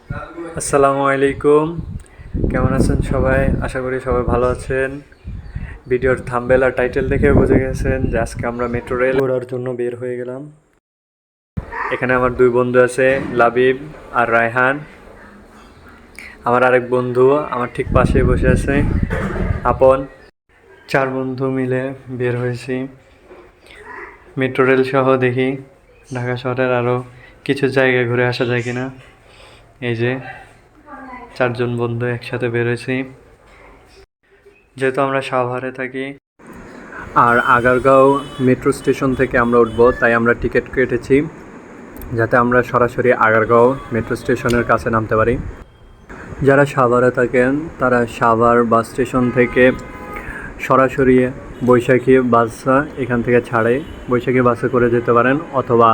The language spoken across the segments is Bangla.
আসসালামু আলাইকুম। কেমন আছেন সবাই? আশা করি সবাই ভালো আছেন। ভিডিওর থাম্বনেল আর টাইটেল দেখে বুঝে গেছেন যে আজকে আমরা মেট্রো রেল ঘোরার জন্য বের হয়ে গেলাম। এখানে আমার দুই বন্ধু আছে, লাবিব আর রায়হান। আমার আরেক বন্ধু আমার ঠিক পাশে বসে আছে, আপন। চার বন্ধু মিলে বের হয়েছি মেট্রো রেল সহ, দেখি ঢাকা শহরের আরও কিছু জায়গায় ঘুরে আসা যায় কিনা। এই যে চারজন বন্ধু একসাথে বেরোয়েছি। যেহেতু আমরা সাভারে থাকি আর আগারগাঁও মেট্রো স্টেশন থেকে আমরা উঠবো, তাই আমরা টিকিট কেটেছি যাতে আমরা সরাসরি আগারগাঁও মেট্রো স্টেশনের কাছে নামতে পারি। যারা সাভারে থাকেন তারা সাভার বাস স্টেশন থেকে সরাসরি বৈশাখী বাস এখান থেকে ছাড়ে, বৈশাখী বাসে করে যেতে পারেন, অথবা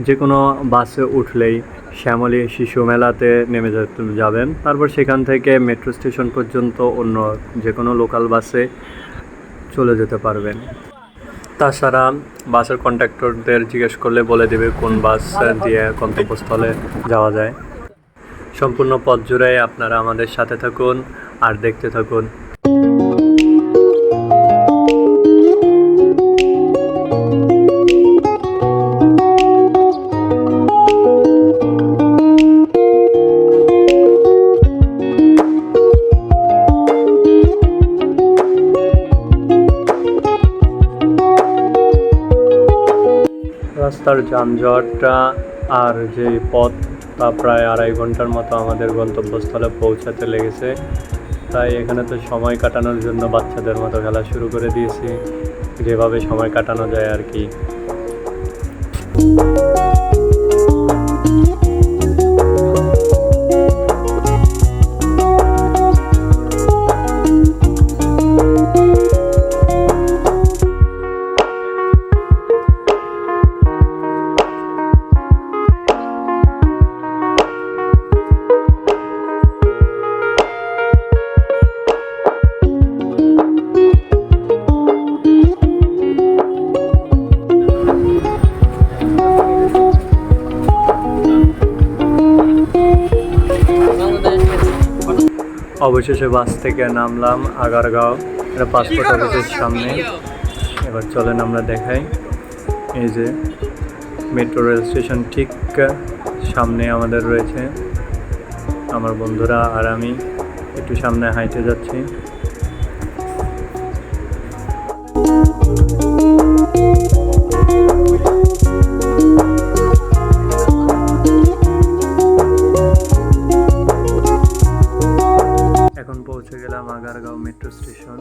যে কোনো বাসে উঠলেই শ্যামলী শিশু মেলাতে নেমে যাবেন। তারপর সেখান থেকে মেট্রো স্টেশন পর্যন্ত অন্য যে কোনো লোকাল বাসে চলে যেতে পারবেন। তাছাড়া বাসের কন্ডাক্টরদের জিজ্ঞেস করলে বলে দেবে কোন বাস দিয়ে গন্তব্যস্থলে যাওয়া যায়। সম্পূর্ণ পথ জুড়ে আপনারা আমাদের সাথে থাকুন আর দেখতে থাকুন। রাস্তার যানজটটা আর যে পথ, তা প্রায় 2.5 ঘন্টার মতো আমাদের গন্তব্যস্থলে পৌঁছাতে লেগেছে। তাই এখানে তো সময় কাটানোর জন্য বাচ্চাদের মতো খেলা শুরু করে দিয়েছি, যেভাবে সময় কাটানো যায় আর কি। অবশেষে বাস থেকে নামলাম আগারগাঁও, এটা পাসপোর্ট অফিসের সামনে। এবার চলেন আমরা দেখাই। এই যে মেট্রো রেল স্টেশন ঠিক সামনে আমাদের রয়েছে। আমার বন্ধুরা আর আমি একটু সামনে হাঁটে যাচ্ছি। এখন পৌঁছে গেলাম আগারগাঁও মেট্রো স্টেশন।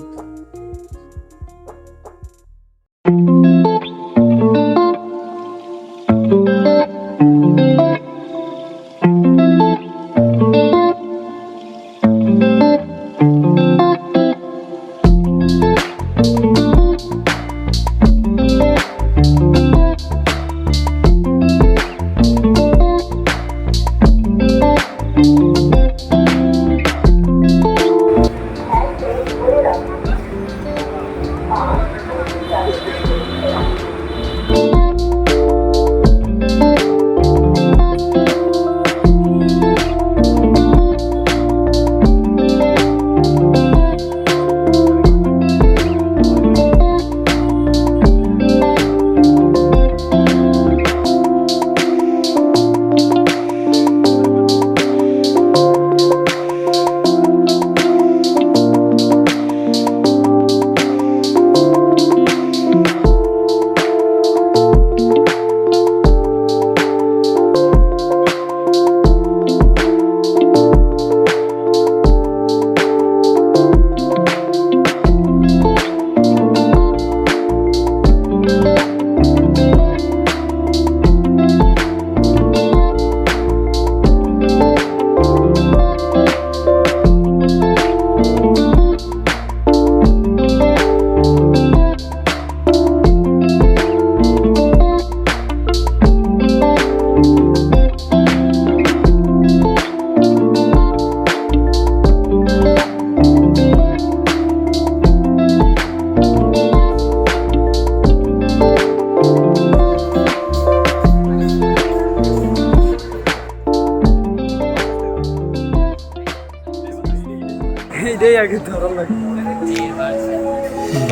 এইটাই আগে ধরা লাগে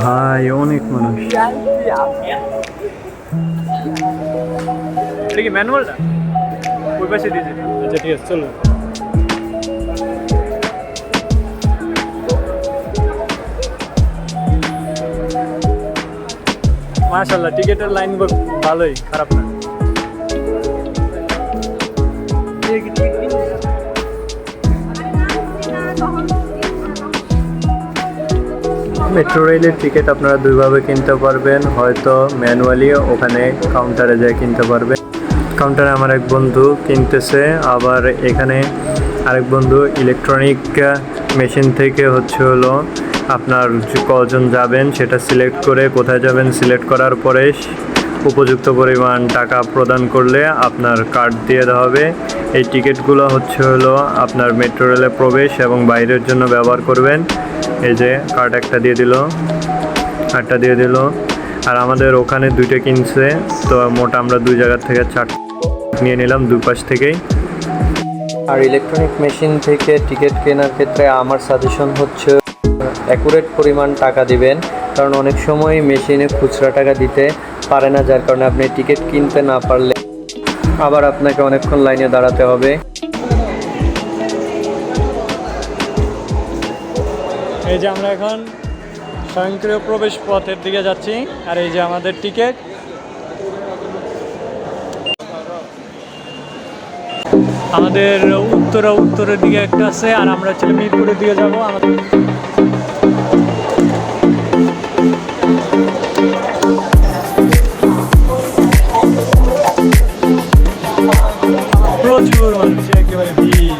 ভাই অনেক মানুষ। এটা কি ম্যানুয়ালটা ওই পাশে দিয়েছে আচ্ছা ঠিক আছে চলো মাশাআল্লাহ টিকেটের লাইন ভালোই খারাপ না মেট্রো রেলের টিকিট আপনারা দুইভাবে কিনতে পারবেন, হয়তো ম্যানুয়ালি ওখানে কাউন্টারে যেয়ে কিনতে পারবেন। কাউন্টারে আমার এক বন্ধু কিনতেছে, আবার এখানে আরেক বন্ধু ইলেকট্রনিক মেশিন থেকে হলো আপনার কজন যাবেন সেটা সিলেক্ট করে কোথায় যাবেন সিলেক্ট করার পরে উপযুক্ত পরিমাণ টাকা প্রদান করলে আপনার কার্ড দিয়ে দেওয়া হবে। এই টিকিটগুলো হলো আপনার মেট্রো রেলে প্রবেশ এবং বাইরের জন্য ব্যবহার করবেন। এই যে কার্ড একটা দিয়ে দিল, কার্ডটা দিয়ে দিল। আর আমাদের ওখানে দুইটা কিনছে, তো মোটা আমরা দুই জায়গার থেকে 4 নিয়ে নিলাম দুই পাশ থেকেই। আর ইলেকট্রনিক মেশিন থেকে টিকিট কেনার ক্ষেত্রে আমার সাজেশন হচ্ছে অ্যাকুরেট পরিমাণ টাকা দিবেন, কারণ অনেক সময় মেশিনে খুচরা টাকা দিতে পারে না, যার কারণে আপনি টিকিট কিনতে না পারলে আবার আপনাকে অনেকক্ষণ লাইনে দাঁড়াতে হবে। এই যে আমরা এখন স্বয়ংক্রিয় প্রবেশ পথের দিকে যাচ্ছি, আর এই যে আমাদের টিকিট। আমাদের উত্তরের দিকে একটা আছে, আর আমরা হচ্ছে মিরপুরের দিকে যাবো। প্রচুর মানুষ, একেবারে ভিড়।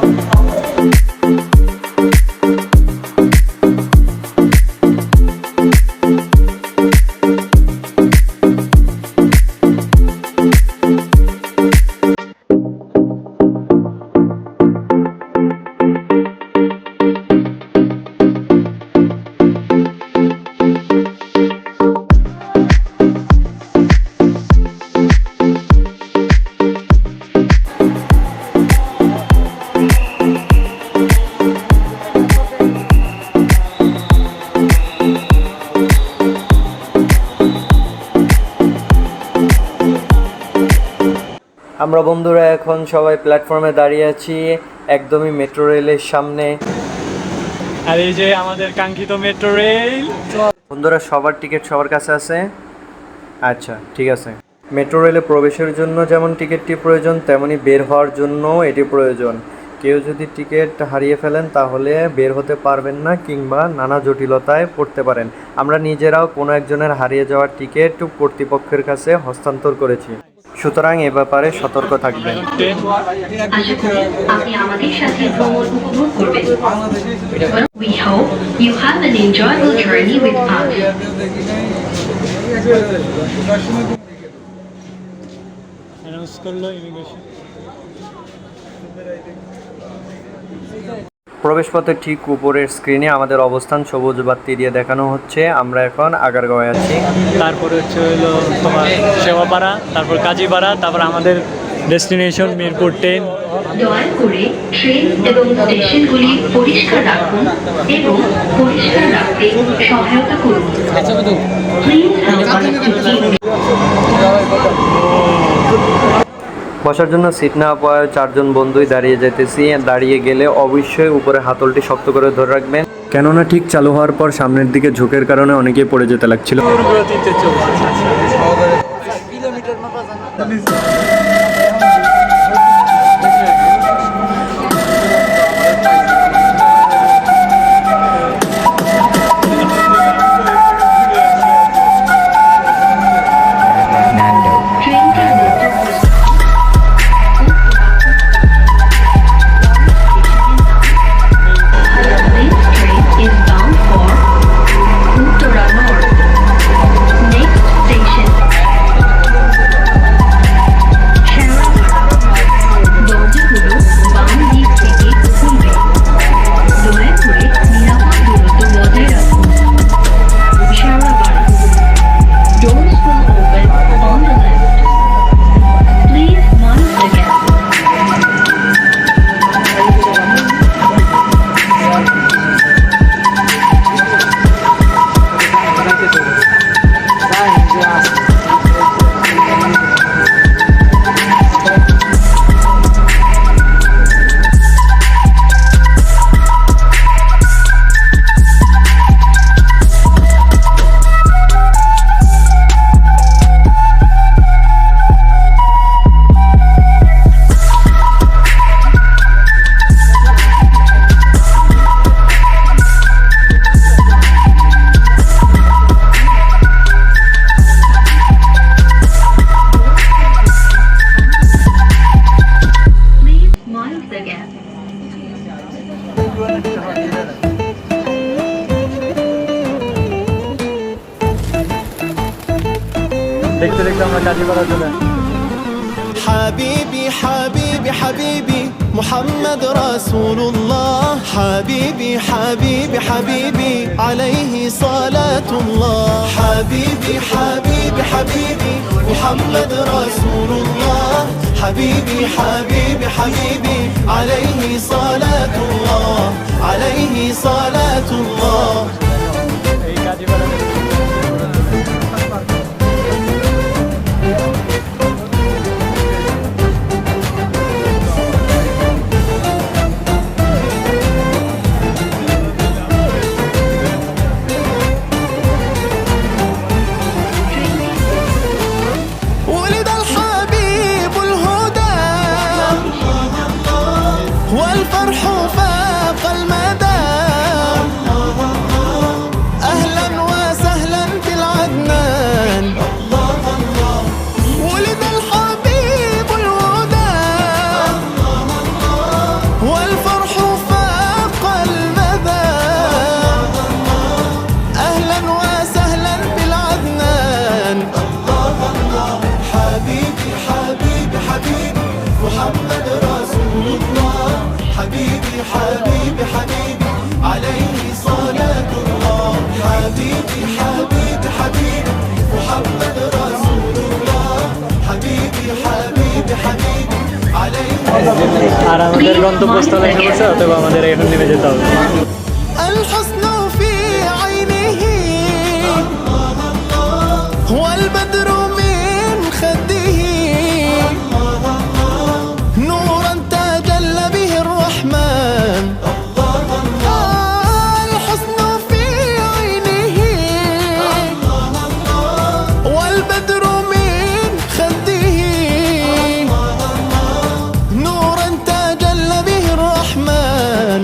আমরা বন্ধুরা এখন সবাই প্ল্যাটফর্মে দাঁড়িয়ে আছি একদমই মেট্রো রেলের সামনে। আর এই যে আমাদের কাঙ্ক্ষিত মেট্রো রেল। বন্ধুরা সবার টিকিট সবার কাছে আছে? আচ্ছা ঠিক আছে। মেট্রো রেলে প্রবেশের জন্য যেমন টিকিটটি প্রয়োজন, তেমনি বের হওয়ার জন্য এটি প্রয়োজন। কেউ যদি টিকিট হারিয়ে ফেলেন তাহলে বের হতে পারবেন না, কিংবা নানা জটিলতায় পড়তে পারেন। আমরা নিজেরাও কোনো একজনের হারিয়ে যাওয়ার টিকিট কর্তৃপক্ষের কাছে হস্তান্তর করেছি, সুতরাং এ ব্যাপারে সতর্ক থাকবেন। আশা করি আপনি আমাদের সাথে ভ্রমণ উপভোগ করবেন। We hope you have an enjoyable journey with us. Announce করলো ইমিগ্রেশন। প্রবেশপথের ঠিক উপরের স্ক্রিনে আমাদের অবস্থান সবুজ বাতি দিয়ে দেখানো হচ্ছে। আমরা এখন আগারগাঁওয়ে আছি। তারপরে হলো তোমার সেবাপাড়া, তারপর কাজীপাড়া, তারপর আমাদের ডেস্টিনেশন মিরপুর 10। দয়া করে ট্রেন এবং স্টেশনগুলি পরিষ্কার রাখুন এবং পরিষ্কার রাখতে সহায়তা করুন। Please help us to keep বসার জন্য সিট না পাওয়ায় 4 জন বন্ধুই দাঁড়িয়ে যেতেছি। দাঁড়িয়ে গেলে অবশ্যই উপরে হাতলটি শক্ত করে ধরে রাখবেন, কেননা ঠিক চালু হওয়ার পর সামনের দিকে ঝোঁকের কারণে অনেকেই পড়ে যেতে লাগছিল। গতিতে চলছে। দেখতে দেখতে আমরা কাজীপাড়া চলে আসি। حبيبي حبيبي حبيبي محمد رسول الله حبيبي حبيبي حبيبي عليه صلاة الله حبيبي حبيبي حبيبي محمد رسول الله حبيبي حبيبي حبيبي عليه صلاة الله عليه صلاة الله এই কাজীপাড়া ولد الحبيب الهدى والفرح فاق المدى أهلا وسهلا بالعدنان ولد الحبيب الهدى والفرح فاق المدى أهلا وسهلا بالعدنان حبيبي حبيبي حبيبي محمد رسول الله حبيبي حبيبي حبيبي عليه صلاة الله حبيبي حبيبي حبيبي محمد رسول الله حبيبي حبيبي حبيبي عليه আর আমাদের গন্তব্যস্থলে এসে গেছে, অথবা আমাদের এখন নেমে যেতে হবে। الحسن في عينه والبدر من خده نورا تجلى به الرحمن الحسن في عينه والبدر من خده نورا تجلى به الرحمن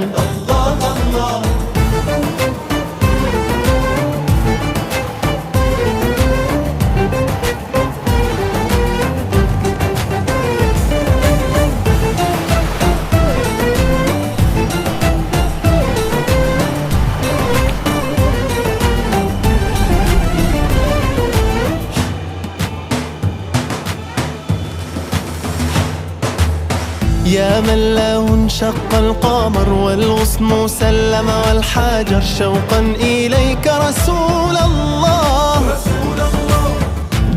يا من له انشق القمر والغصن سلم والحجر شوقا إليك رسول الله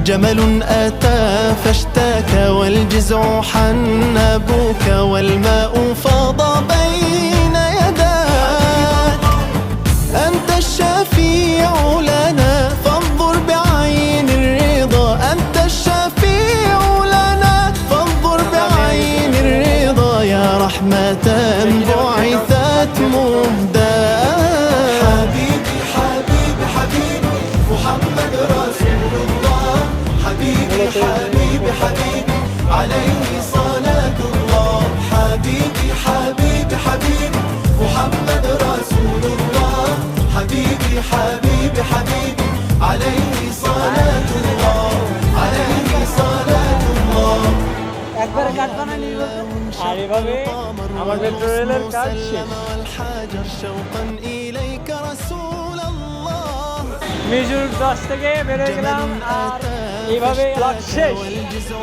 جمل أتى فاشتاك والجزع حن أبوك والماء فاض بين يداك أنت الشفيع لنا فانظر بعين الرضا أنت الشفيع لنا فانظر بعين الرضا يا رحمة بعثت مهداة حبيبي حبيبي حبيبي محمد رسول الله حبيبي حبيبي حبيبي عليه صلاة الله حبيبي حبيبي حبيبي محمد رسول الله حبيبي حبيبي حبيبي عليه صلاة الله عليه صلاة الله আর এভাবে আমার মেট্রো রেলের কাজ শেষ। والحجر شوقا إليك رسول الله মিরপুর 10 থেকে বের হয়ে গেলাম, আর এইভাবে এলাকা শেষ। والجزع